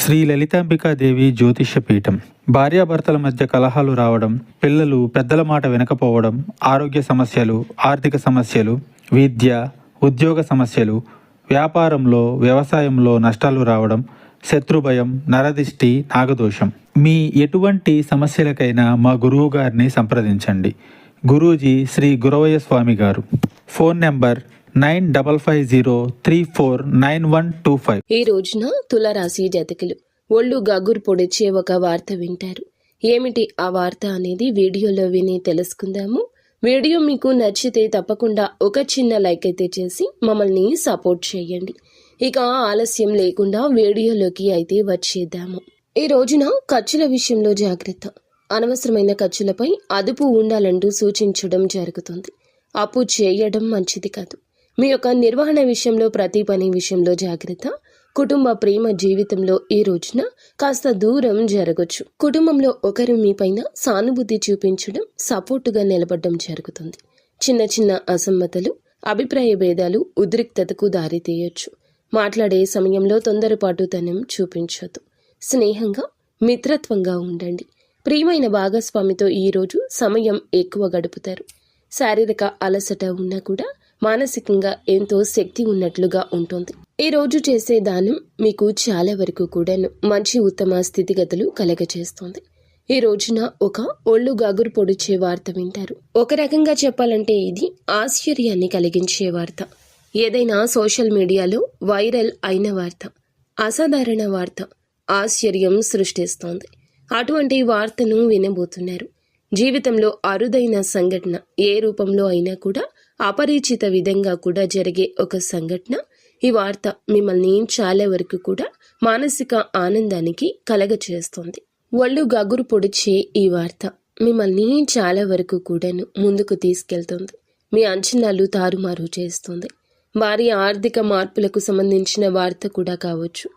శ్రీ లలితాంబికాదేవి జ్యోతిష్య పీఠం. భార్యాభర్తల మధ్య కలహాలు రావడం, పిల్లలు పెద్దల మాట వినకపోవడం, ఆరోగ్య సమస్యలు, ఆర్థిక సమస్యలు, విద్య, ఉద్యోగ సమస్యలు, వ్యాపారంలో వ్యవసాయంలో నష్టాలు రావడం, శత్రుభయం, నరదిష్టి, నాగదోషం. మీ ఎటువంటి సమస్యలకైనా మా గురువు గారిని సంప్రదించండి. గురూజీ శ్రీ గురవయ్య స్వామి గారు. Phone number 9550349125. ఈ రోజున తులారాశి జాతకులు ఒళ్ళు గగురు పొడిచే ఒక వార్త వింటారు. ఏమిటి ఆ వార్త అనేది వీడియోలో విని తెలుసుకుందాము. వీడియో మీకు నచ్చితే తప్పకుండా ఒక చిన్న లైక్ అయితే చేసి మమ్మల్ని సపోర్ట్ చేయండి. ఇక ఆలస్యం లేకుండా వీడియోలోకి అయితే వచ్చేద్దాము. ఈ రోజున ఖర్చుల విషయంలో జాగ్రత్త. అనవసరమైన ఖర్చులపై అదుపు ఉండాలంటూ సూచించడం జరుగుతుంది. అప్పు చేయడం మంచిది కాదు. మీ యొక్క నిర్వహణ విషయంలో, ప్రతి పని విషయంలో జాగ్రత్త. కుటుంబ ప్రేమ జీవితంలో ఈ రోజున కాస్త దూరం జరగచ్చు. కుటుంబంలో ఒకరు మీపైన సానుభూతి చూపించడం, సపోర్టుగా నిలబడడం జరుగుతుంది. చిన్న చిన్న అసమ్మతలు, అభిప్రాయ భేదాలు ఉద్రిక్తతకు దారితీయొచ్చు. మాట్లాడే సమయంలో తొందరపాటుతనం చూపించొద్దు. స్నేహంగా, మిత్రత్వంగా ఉండండి. ప్రియమైన భాగస్వామితో ఈరోజు సమయం ఎక్కువ గడుపుతారు. శారీరక అలసట ఉన్నా కూడా మానసికంగా ఎంతో శక్తి ఉన్నట్లుగా ఉంటుంది. ఈ రోజు చేసే దానం మీకు చాలా వరకు కూడా మంచి ఉత్తమ స్థితిగతులు కలగజేస్తుంది. ఈ రోజున ఒక ఒళ్ళు గగురు పొడిచే వార్త వింటారు. ఒక రకంగా చెప్పాలంటే ఇది ఆశ్చర్యాన్ని కలిగించే వార్త. ఏదైనా సోషల్ మీడియాలో వైరల్ అయిన వార్త, అసాధారణ వార్త ఆశ్చర్యం సృష్టిస్తోంది. అటువంటి వార్తను వినబోతున్నారు. జీవితంలో అరుదైన సంఘటన, ఏ రూపంలో అయినా కూడా అపరిచిత విధంగా కూడా జరిగే ఒక సంఘటన. ఈ వార్త మిమ్మల్ని చాలా వరకు కూడా మానసిక ఆనందానికి కలగచేస్తుంది. ఒళ్ళు గగురు పొడిచే ఈ వార్త మిమ్మల్ని చాలా వరకు కూడా ముందుకు తీసుకెళ్తుంది. మీ అంచనాలు తారుమారు చేస్తుంది. భారీ ఆర్థిక మార్పులకు సంబంధించిన వార్త కూడా కావచ్చు.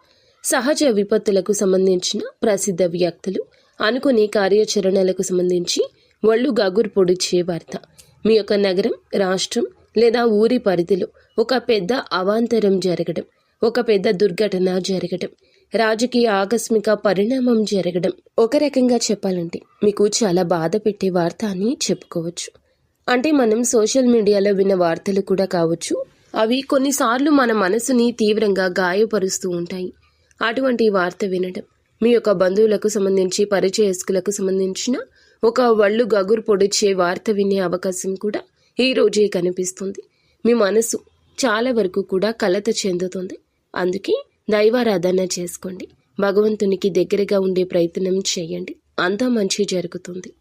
సహజ విపత్తులకు సంబంధించిన ప్రసిద్ధ వ్యక్తులు, అనుకునే కార్యాచరణలకు సంబంధించి ఒళ్ళు గగురు పొడిచే వార్త. మీ యొక్క నగరం, రాష్ట్రం లేదా ఊరి పరిధిలో ఒక పెద్ద అవాంతరం జరగడం, ఒక పెద్ద దుర్ఘటన జరగడం, రాజకీయ ఆకస్మిక పరిణామం జరగడం. ఒక రకంగా చెప్పాలంటే మీకు చాలా బాధ పెట్టే వార్త అని చెప్పుకోవచ్చు. అంటే మనం సోషల్ మీడియాలో విన్న వార్తలు కూడా కావచ్చు. అవి కొన్నిసార్లు మన మనసుని తీవ్రంగా గాయపరుస్తూ ఉంటాయి. అటువంటి వార్త వినడం మీ యొక్క బంధువులకు సంబంధించి, పరిచయస్తులకు సంబంధించిన ఒక ఒళ్ళు గగురు పొడిచే వార్త వినే అవకాశం కూడా ఈ రోజే కనిపిస్తుంది. మీ మనసు చాలా వరకు కూడా కలత చెందుతుంది. అందుకే దైవారాధన చేసుకోండి. భగవంతునికి దగ్గరగా ఉండే ప్రయత్నం చేయండి. అంతా మంచి జరుగుతుంది.